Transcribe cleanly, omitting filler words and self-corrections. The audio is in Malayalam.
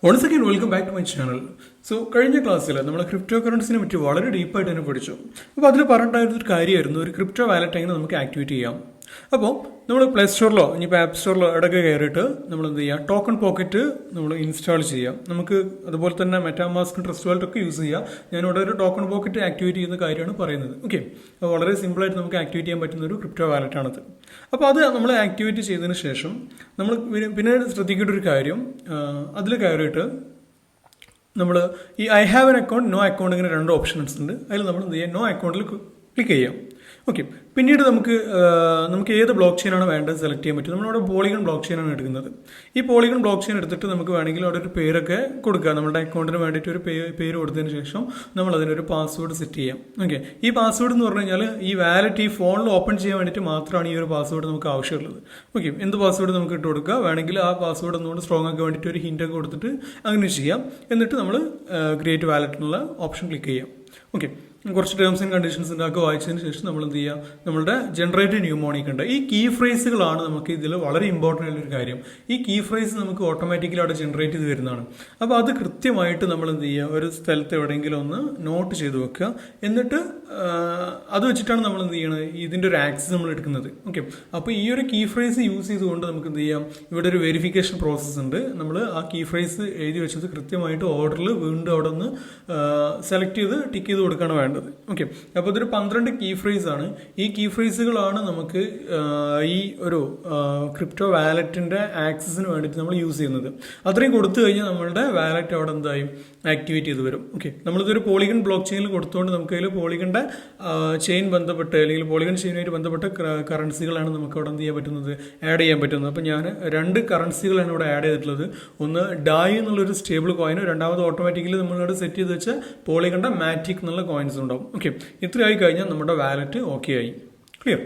Once again, welcome back to my channel. So കഴിഞ്ഞ ക്ലാസ്സിൽ നമ്മൾ ക്രിപ്റ്റോ കറൻസിനെ പറ്റി വളരെ ഡീപ്പായിട്ട് തന്നെ പഠിച്ചു. അപ്പോൾ അതിൽ പറഞ്ഞിട്ടുണ്ടായിരുന്ന ഒരു കാര്യമായിരുന്നു ഒരു ക്രിപ്റ്റോ വാലറ്റ് എങ്ങനെ നമുക്ക് ആക്ടിവേറ്റ് ചെയ്യാം. അപ്പോൾ നമ്മൾ പ്ലേ സ്റ്റോറിലോ ഇനിയിപ്പോൾ ആപ്പ് സ്റ്റോറിലോ ഇടയ്ക്ക് കയറിയിട്ട് നമ്മൾ എന്ത് ചെയ്യുക, ടോക്കൺ പോക്കറ്റ് നമ്മൾ ഇൻസ്റ്റാൾ ചെയ്യാം. നമുക്ക് അതുപോലെ തന്നെ മെറ്റാമാസ്ക് ട്രസ്റ്റ് വാലറ്റ് ഒക്കെ യൂസ് ചെയ്യാം. ഞാനിവിടെ ഒരു ടോക്കൺ പോക്കറ്റ് ആക്ടിവേറ്റ് ചെയ്യുന്ന കാര്യമാണ് പറയുന്നത്. ഓക്കെ, അപ്പോൾ വളരെ സിമ്പിളായിട്ട് നമുക്ക് ആക്ടിവേറ്റ് ചെയ്യാൻ പറ്റുന്ന ഒരു ക്രിപ്റ്റോ വാലറ്റാണത്. അപ്പോൾ അത് നമ്മൾ ആക്ടിവേറ്റ് ചെയ്തതിന് ശേഷം നമ്മൾ പിന്നെ ശ്രദ്ധിക്കേണ്ട ഒരു കാര്യം, അതിൽ കയറിയിട്ട് നമ്മൾ ഈ I have an account, no account, ഇങ്ങനെ രണ്ട് ഓപ്ഷൻസ് ഉണ്ട്. അതിൽ നമ്മൾ എന്ത് ചെയ്യാം, നോ അക്കൗണ്ടിൽ ക്ലിക്ക് ചെയ്യാം. ഓക്കെ, പിന്നീട് നമുക്ക് ഏത് ബ്ലോക്ക് ചെയിനാണ് വേണ്ടത് സെലക്ട് ചെയ്യാൻ പറ്റും. നമ്മളിവിടെ പോളിഗൺ ബ്ലോക്ക് ചെയിനാണ് എടുക്കുന്നത്. ഈ പോളിഗൺ ബ്ലോക്ക് ചെയിൻ എടുത്തിട്ട് നമുക്ക് വേണമെങ്കിൽ അവിടെ ഒരു പേരൊക്കെ കൊടുക്കുക. നമ്മുടെ അക്കൗണ്ടിന് വേണ്ടിയിട്ട് ഒരു പേര് കൊടുത്തതിന് ശേഷം നമ്മൾ അതിനൊരു പാസ്വേഡ് സെറ്റ് ചെയ്യാം. ഓക്കെ, ഈ പാസ്വേഡ് എന്ന് പറഞ്ഞു കഴിഞ്ഞാൽ ഈ വാലറ്റ് ഈ ഫോണിൽ ഓപ്പൺ ചെയ്യാൻ വേണ്ടിയിട്ട് മാത്രമാണ് ഈ ഒരു പാസ്വേഡ് നമുക്ക് ആവശ്യമുള്ളത്. ഓക്കെ, എന്ത് പാസ്വേഡ് നമുക്ക് ഇട്ട് കൊടുക്കുക, വേണമെങ്കിൽ ആ പാസ്വേഡ് ഒന്നുകൊണ്ട് സ്ട്രോങ് ആക്കാൻ വേണ്ടിയിട്ട് ഒരു ഹിൻ്റൊക്കെ കൊടുത്തിട്ട് അങ്ങനെ ചെയ്യാം. എന്നിട്ട് നമ്മൾ ക്രിയേറ്റ് വാലറ്റിനുള്ള ഓപ്ഷൻ ക്ലിക്ക് ചെയ്യാം. ഓക്കെ, കുറച്ച് ടേംസ് ആൻഡ് കണ്ടീഷൻസ് ഉണ്ടാക്കുക. വായിച്ചതിന് ശേഷം നമ്മൾ എന്ത് ചെയ്യുക, നമ്മളുടെ ജനറേറ്റ് ന്യൂമോണിക് ഉണ്ട്. ഈ കീ ഫ്രേസുകളാണ് നമുക്ക് ഇതിൽ വളരെ ഇമ്പോർട്ടൻ്റ് ആയിട്ടുള്ള ഒരു കാര്യം. ഈ കീ ഫ്രേസ് നമുക്ക് ഓട്ടോമാറ്റിക്കലി അവിടെ ജനറേറ്റ് ചെയ്ത് വരുന്നതാണ്. അപ്പോൾ അത് കൃത്യമായിട്ട് നമ്മൾ എന്ത് ചെയ്യുക, ഒരു സ്ഥലത്ത് എവിടെയെങ്കിലും ഒന്ന് നോട്ട് ചെയ്ത് വെക്കുക. എന്നിട്ട് അത് വെച്ചിട്ടാണ് നമ്മൾ എന്ത് ചെയ്യണത്, ഇതിൻ്റെ ഒരു ആക്സസ് നമ്മൾ എടുക്കുന്നത്. ഓക്കെ, അപ്പോൾ ഈ ഒരു കീ ഫ്രേസ് യൂസ് ചെയ്തുകൊണ്ട് നമുക്ക് എന്ത് ചെയ്യാം, ഇവിടെ ഒരു വെരിഫിക്കേഷൻ പ്രോസസ്സ് ഉണ്ട്. നമ്മൾ ആ കീ ഫ്രേസ് എഴുതി വെച്ചത് കൃത്യമായിട്ട് ഓർഡറിൽ വീണ്ടും അവിടെ നിന്ന് സെലക്ട് ചെയ്ത് ടിക്ക് ചെയ്ത് കൊടുക്കുകയാണ് വേണ്ടത്. ഓക്കെ, അപ്പോൾ ഇതൊരു 12 കീ ഫ്രേസ് ആണ്. ഈ കീ ഫ്രേസുകളാണ് നമുക്ക് ഈ ഒരു ക്രിപ്റ്റോ വാലറ്റിന്റെ ആക്സസിന് വേണ്ടിയിട്ട് നമ്മൾ യൂസ് ചെയ്യുന്നത്. അത്രയും കൊടുത്തു കഴിഞ്ഞാൽ നമ്മളുടെ വാലറ്റ് അവിടെ എന്തായി ആക്ടിവേറ്റ് ചെയ്ത് വരും. ഓക്കെ, നമ്മളിതൊരു പോളിഗൺ ബ്ലോക്ക് ചെയിനിൽ കൊടുത്തുകൊണ്ട് നമുക്ക് അതിൽ പോളിഗണിന്റെ ചെയിൻ ബന്ധപ്പെട്ട് അല്ലെങ്കിൽ പോളിഗൺ ചെയിനുമായിട്ട് ബന്ധപ്പെട്ട കറൻസികളാണ് നമുക്ക് അവിടെ എന്ത് ചെയ്യാൻ പറ്റുന്നത്, ആഡ് ചെയ്യാൻ പറ്റുന്നത്. അപ്പോൾ ഞാൻ 2 കറൻസികളാണ് ഇവിടെ ആഡ് ചെയ്തിട്ടുള്ളത്. ഒന്ന് ഡായ് എന്നുള്ളൊരു സ്റ്റേബിൾ കോയിന്, രണ്ടാമത് ഓട്ടോമാറ്റിക്കലി നമ്മളിവിടെ സെറ്റ് ചെയ്ത് വെച്ച പോളിഗണിന്റെ മാറ്റിക് എന്നുള്ള കോയിൻസ് ഉണ്ടാവും. ഓക്കെ, ഇത്രയായി കഴിഞ്ഞാൽ നമ്മുടെ വാലറ്റ് ഓക്കെ ആയി. ക്ലിയർ?